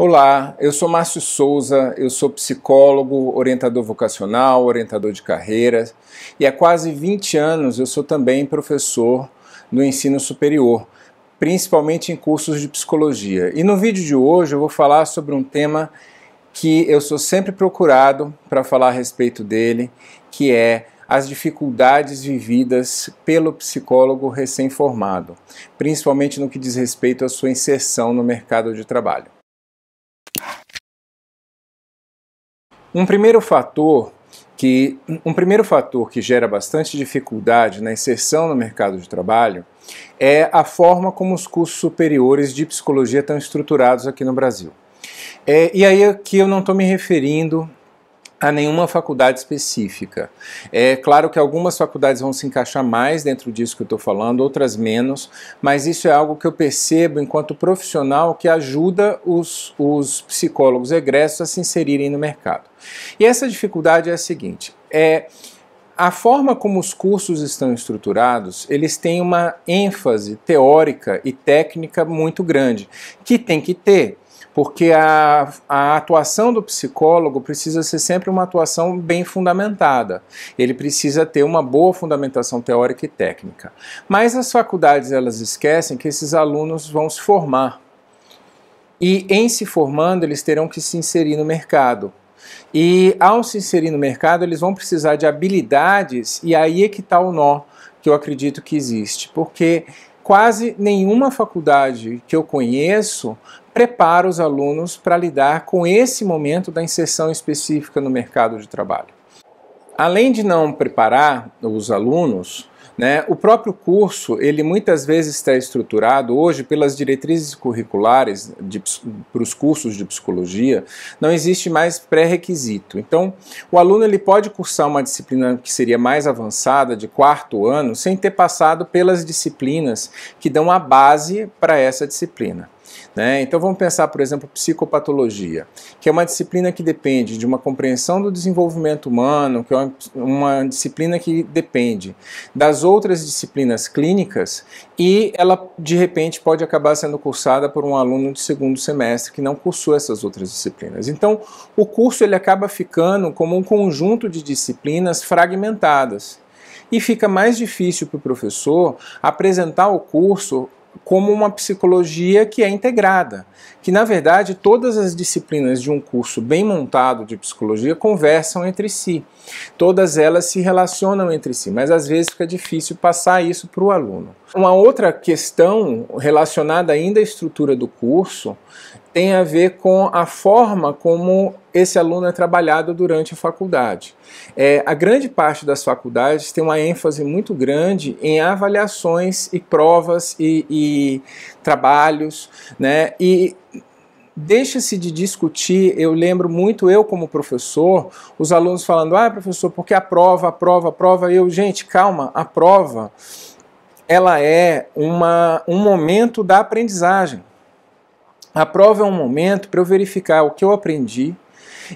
Olá, eu sou Márcio Souza, eu sou psicólogo, orientador vocacional, orientador de carreiras e há quase 20 anos eu sou também professor no ensino superior, principalmente em cursos de psicologia. E no vídeo de hoje eu vou falar sobre um tema que eu sou sempre procurado para falar a respeito dele, que é as dificuldades vividas pelo psicólogo recém-formado, principalmente no que diz respeito à sua inserção no mercado de trabalho. Um primeiro fator que gera bastante dificuldade na inserção no mercado de trabalho é a forma como os cursos superiores de psicologia estão estruturados aqui no Brasil. E aí aqui eu não estou me referindo a nenhuma faculdade específica. É claro que algumas faculdades vão se encaixar mais dentro disso que eu estou falando, outras menos, mas isso é algo que eu percebo enquanto profissional que ajuda os psicólogos egressos a se inserirem no mercado. E essa dificuldade é a seguinte, a forma como os cursos estão estruturados, eles têm uma ênfase teórica e técnica muito grande, que tem que ter. Porque a atuação do psicólogo precisa ser sempre uma atuação bem fundamentada. Ele precisa ter uma boa fundamentação teórica e técnica. Mas as faculdades, elas esquecem que esses alunos vão se formar. E em se formando, eles terão que se inserir no mercado. E ao se inserir no mercado, eles vão precisar de habilidades, e aí é que está o nó que eu acredito que existe. Porque quase nenhuma faculdade que eu conheço prepara os alunos para lidar com esse momento da inserção específica no mercado de trabalho. Além de não preparar os alunos, o próprio curso, ele muitas vezes está estruturado hoje pelas diretrizes curriculares para os cursos de psicologia, não existe mais pré-requisito. Então, o aluno ele pode cursar uma disciplina que seria mais avançada, de 4º ano, sem ter passado pelas disciplinas que dão a base para essa disciplina. Então vamos pensar, por exemplo, psicopatologia, que é uma disciplina que depende de uma compreensão do desenvolvimento humano, que é uma disciplina que depende das outras disciplinas clínicas e ela, de repente, pode acabar sendo cursada por um aluno de 2º semestre que não cursou essas outras disciplinas. Então, o curso ele acaba ficando como um conjunto de disciplinas fragmentadas e fica mais difícil para o professor apresentar o curso como uma psicologia que é integrada, que na verdade todas as disciplinas de um curso bem montado de psicologia conversam entre si, todas elas se relacionam entre si, mas às vezes fica difícil passar isso para o aluno. Uma outra questão relacionada ainda à estrutura do curso tem a ver com a forma como esse aluno é trabalhado durante a faculdade. A grande parte das faculdades tem uma ênfase muito grande em avaliações e provas e trabalhos, e deixa-se de discutir. Eu lembro muito, eu como professor, os alunos falando, professor, porque a prova, gente, calma, a prova, ela é um momento da aprendizagem. A prova é um momento para eu verificar o que eu aprendi,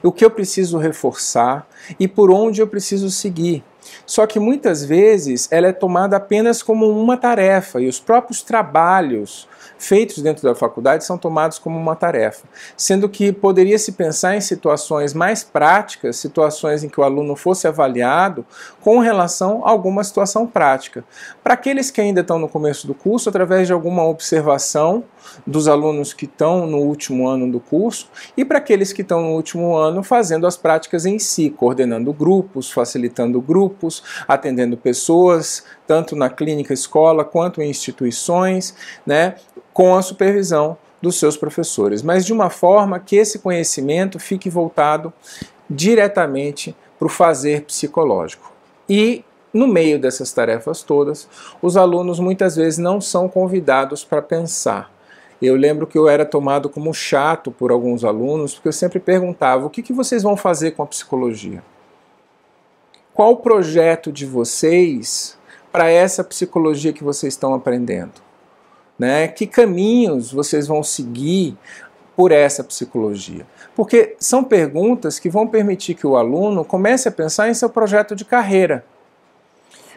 o que eu preciso reforçar e por onde eu preciso seguir. Só que muitas vezes ela é tomada apenas como uma tarefa e os próprios trabalhos feitos dentro da faculdade são tomados como uma tarefa, sendo que poderia se pensar em situações mais práticas, situações em que o aluno fosse avaliado com relação a alguma situação prática. Para aqueles que ainda estão no começo do curso, através de alguma observação dos alunos que estão no último ano do curso e para aqueles que estão no último ano fazendo as práticas em si, coordenando grupos, facilitando grupos, atendendo pessoas, tanto na clínica escola quanto em instituições, com a supervisão dos seus professores, mas de uma forma que esse conhecimento fique voltado diretamente para o fazer psicológico. E no meio dessas tarefas todas, os alunos muitas vezes não são convidados para pensar. Eu lembro que eu era tomado como chato por alguns alunos, porque eu sempre perguntava, o que vocês vão fazer com a psicologia? Qual o projeto de vocês para essa psicologia que vocês estão aprendendo? Que caminhos vocês vão seguir por essa psicologia? Porque são perguntas que vão permitir que o aluno comece a pensar em seu projeto de carreira.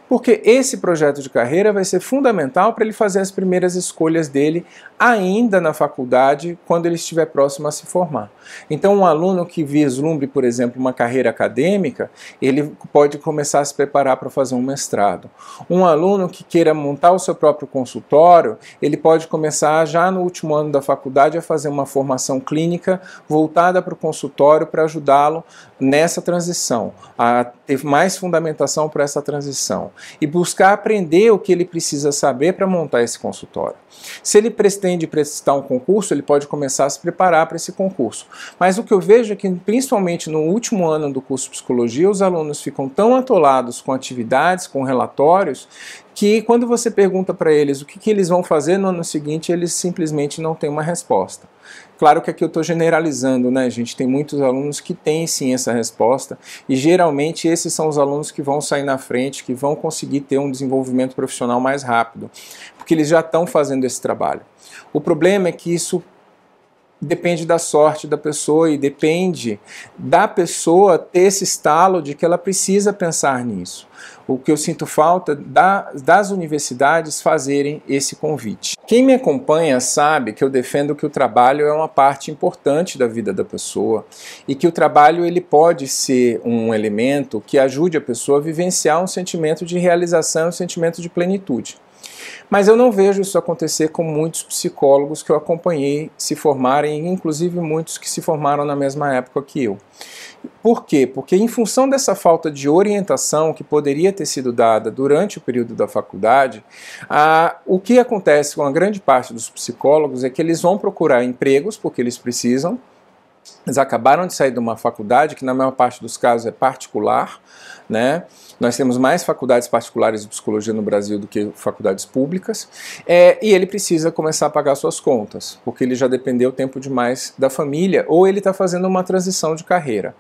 Porque esse projeto de carreira vai ser fundamental para ele fazer as primeiras escolhas dele ainda na faculdade, quando ele estiver próximo a se formar. Então, um aluno que vislumbre, por exemplo, uma carreira acadêmica, ele pode começar a se preparar para fazer um mestrado. Um aluno que queira montar o seu próprio consultório, ele pode começar já no último ano da faculdade a fazer uma formação clínica voltada para o consultório para ajudá-lo nessa transição, a ter mais fundamentação para essa transição e buscar aprender o que ele precisa saber para montar esse consultório. Se ele pretende prestar um concurso, ele pode começar a se preparar para esse concurso. Mas o que eu vejo é que, principalmente no último ano do curso de psicologia, os alunos ficam tão atolados com atividades, com relatórios, que quando você pergunta para eles o que eles vão fazer no ano seguinte, eles simplesmente não têm uma resposta. Claro que aqui eu estou generalizando, né, gente? Tem muitos alunos que têm sim essa resposta e geralmente esses são os alunos que vão sair na frente, que vão conseguir ter um desenvolvimento profissional mais rápido, porque eles já estão fazendo esse trabalho. O problema é que isso depende da sorte da pessoa e depende da pessoa ter esse estalo de que ela precisa pensar nisso. O que eu sinto falta das universidades fazerem esse convite. Quem me acompanha sabe que eu defendo que o trabalho é uma parte importante da vida da pessoa e que o trabalho ele pode ser um elemento que ajude a pessoa a vivenciar um sentimento de realização, um sentimento de plenitude. Mas eu não vejo isso acontecer com muitos psicólogos que eu acompanhei se formarem, inclusive muitos que se formaram na mesma época que eu. Por quê? Porque em função dessa falta de orientação que poderia ter sido dada durante o período da faculdade, o que acontece com a grande parte dos psicólogos é que eles vão procurar empregos porque eles precisam. Eles acabaram de sair de uma faculdade que na maior parte dos casos é particular, né? Nós temos mais faculdades particulares de psicologia no Brasil do que faculdades públicas, e ele precisa começar a pagar suas contas, porque ele já dependeu tempo demais da família, ou ele está fazendo uma transição de carreira.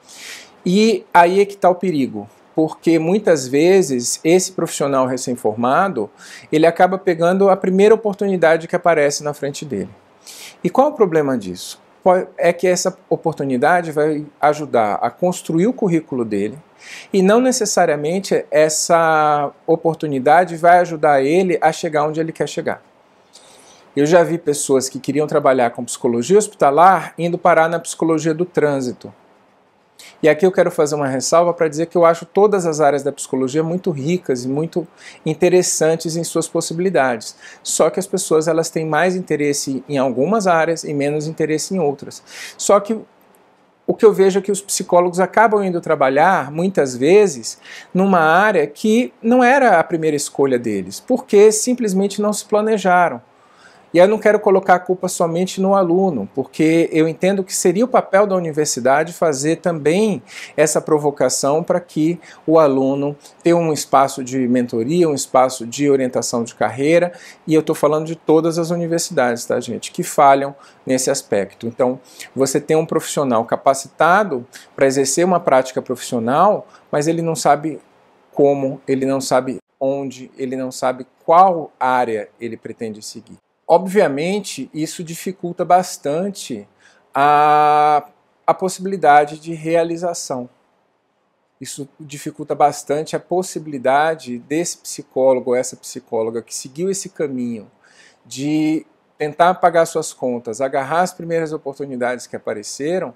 E aí é que está o perigo, porque muitas vezes esse profissional recém-formado, ele acaba pegando a primeira oportunidade que aparece na frente dele. E qual é o problema disso? É que essa oportunidade vai ajudar a construir o currículo dele e não necessariamente essa oportunidade vai ajudar ele a chegar onde ele quer chegar. Eu já vi pessoas que queriam trabalhar com psicologia hospitalar indo parar na psicologia do trânsito. E aqui eu quero fazer uma ressalva para dizer que eu acho todas as áreas da psicologia muito ricas e muito interessantes em suas possibilidades. Só que as pessoas elas têm mais interesse em algumas áreas e menos interesse em outras. Só que o que eu vejo é que os psicólogos acabam indo trabalhar, muitas vezes, numa área que não era a primeira escolha deles, porque simplesmente não se planejaram. E eu não quero colocar a culpa somente no aluno, porque eu entendo que seria o papel da universidade fazer também essa provocação para que o aluno tenha um espaço de mentoria, um espaço de orientação de carreira, e eu estou falando de todas as universidades, tá, gente, que falham nesse aspecto. Então, você tem um profissional capacitado para exercer uma prática profissional, mas ele não sabe como, ele não sabe onde, ele não sabe qual área ele pretende seguir. Obviamente, isso dificulta bastante a possibilidade de realização. Isso dificulta bastante a possibilidade desse psicólogo ou essa psicóloga que seguiu esse caminho de tentar pagar suas contas, agarrar as primeiras oportunidades que apareceram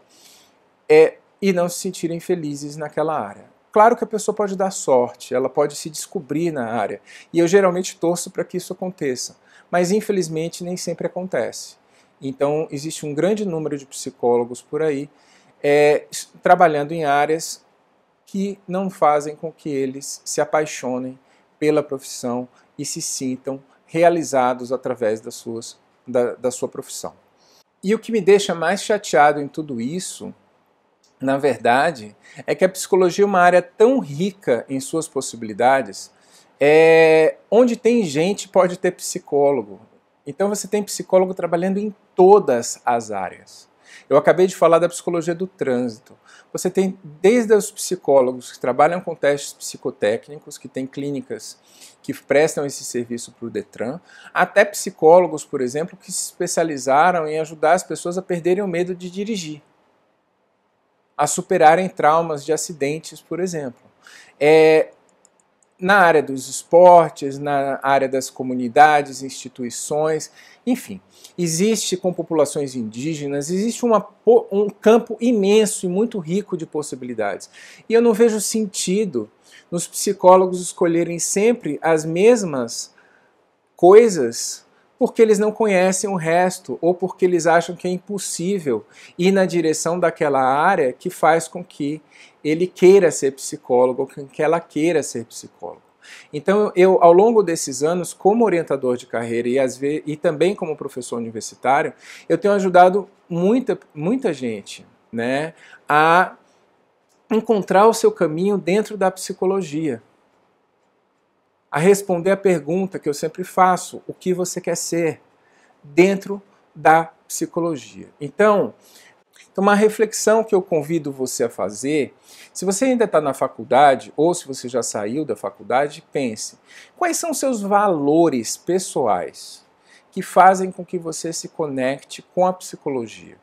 e não se sentirem felizes naquela área. Claro que a pessoa pode dar sorte, ela pode se descobrir na área, e eu geralmente torço para que isso aconteça. Mas infelizmente nem sempre acontece. Então existe um grande número de psicólogos por aí trabalhando em áreas que não fazem com que eles se apaixonem pela profissão e se sintam realizados através da sua profissão. E o que me deixa mais chateado em tudo isso, na verdade, é que a psicologia é uma área tão rica em suas possibilidades. Onde tem gente pode ter psicólogo. Então você tem psicólogo trabalhando em todas as áreas. Eu acabei de falar da psicologia do trânsito. Você tem desde os psicólogos que trabalham com testes psicotécnicos, que têm clínicas que prestam esse serviço para o Detran, até psicólogos, por exemplo, que se especializaram em ajudar as pessoas a perderem o medo de dirigir, a superarem traumas de acidentes, por exemplo. na área dos esportes, na área das comunidades, instituições, enfim. Existe com populações indígenas, existe um campo imenso e muito rico de possibilidades. E eu não vejo sentido nos psicólogos escolherem sempre as mesmas coisas porque eles não conhecem o resto ou porque eles acham que é impossível ir na direção daquela área que faz com que ele queira ser psicólogo ou que ela queira ser psicólogo. Então, eu, ao longo desses anos, como orientador de carreira e também como professor universitário, eu tenho ajudado muita gente, né, a encontrar o seu caminho dentro da psicologia, a responder a pergunta que eu sempre faço: o que você quer ser dentro da psicologia? Então, uma reflexão que eu convido você a fazer, se você ainda está na faculdade ou se você já saiu da faculdade, pense: quais são seus valores pessoais que fazem com que você se conecte com a psicologia?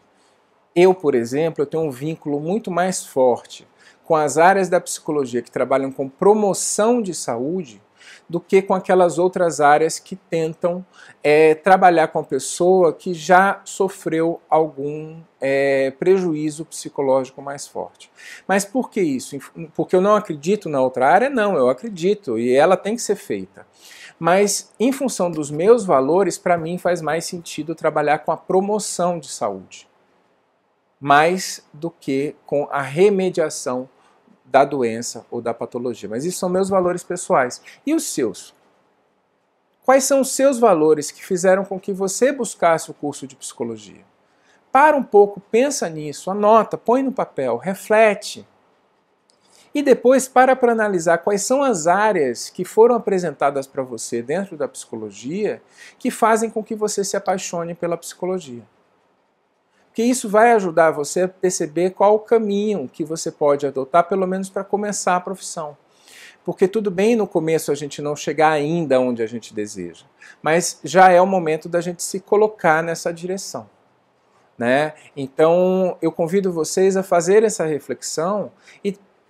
Eu, por exemplo, eu tenho um vínculo muito mais forte com as áreas da psicologia que trabalham com promoção de saúde do que com aquelas outras áreas que tentam trabalhar com a pessoa que já sofreu algum prejuízo psicológico mais forte. Mas por que isso? Porque eu não acredito na outra área? Não, eu acredito e ela tem que ser feita. Mas em função dos meus valores, para mim faz mais sentido trabalhar com a promoção de saúde, mais do que com a remediação da doença ou da patologia. Mas isso são meus valores pessoais. E os seus? Quais são os seus valores que fizeram com que você buscasse o curso de psicologia? Para um pouco, pensa nisso, anota, põe no papel, reflete. E depois para analisar quais são as áreas que foram apresentadas para você dentro da psicologia que fazem com que você se apaixone pela psicologia. Porque isso vai ajudar você a perceber qual o caminho que você pode adotar, pelo menos para começar a profissão. Porque tudo bem no começo a gente não chegar ainda onde a gente deseja, mas já é o momento da gente se colocar nessa direção, né? Então eu convido vocês a fazer essa reflexão,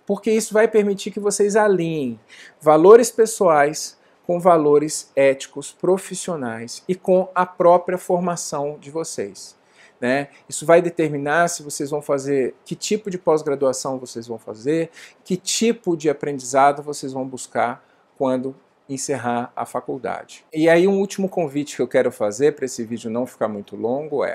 porque isso vai permitir que vocês alinhem valores pessoais com valores éticos, profissionais e com a própria formação de vocês. Né? Isso vai determinar se vocês vão fazer, que tipo de pós-graduação vocês vão fazer, que tipo de aprendizado vocês vão buscar quando encerrar a faculdade. E aí um último convite que eu quero fazer para esse vídeo não ficar muito longo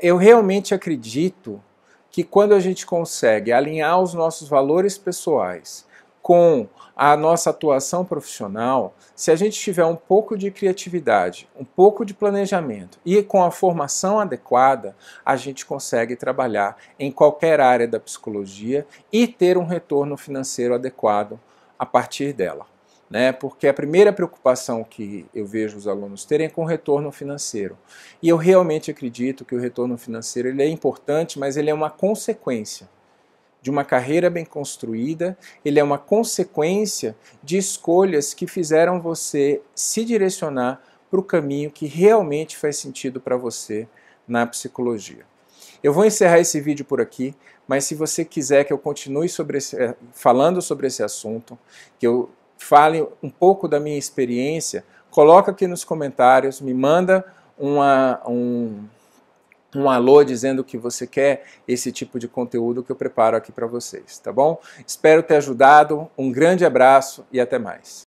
eu realmente acredito que quando a gente consegue alinhar os nossos valores pessoais com a nossa atuação profissional, se a gente tiver um pouco de criatividade, um pouco de planejamento e com a formação adequada, a gente consegue trabalhar em qualquer área da psicologia e ter um retorno financeiro adequado a partir dela. Né? Porque a primeira preocupação que eu vejo os alunos terem é com o retorno financeiro. E eu realmente acredito que o retorno financeiro ele é importante, mas ele é uma consequência de uma carreira bem construída, ele é uma consequência de escolhas que fizeram você se direcionar para o caminho que realmente faz sentido para você na psicologia. Eu vou encerrar esse vídeo por aqui, mas se você quiser que eu continue falando sobre esse assunto, que eu fale um pouco da minha experiência, coloca aqui nos comentários, me manda um alô dizendo que você quer esse tipo de conteúdo que eu preparo aqui para vocês, tá bom? Espero ter ajudado, um grande abraço e até mais.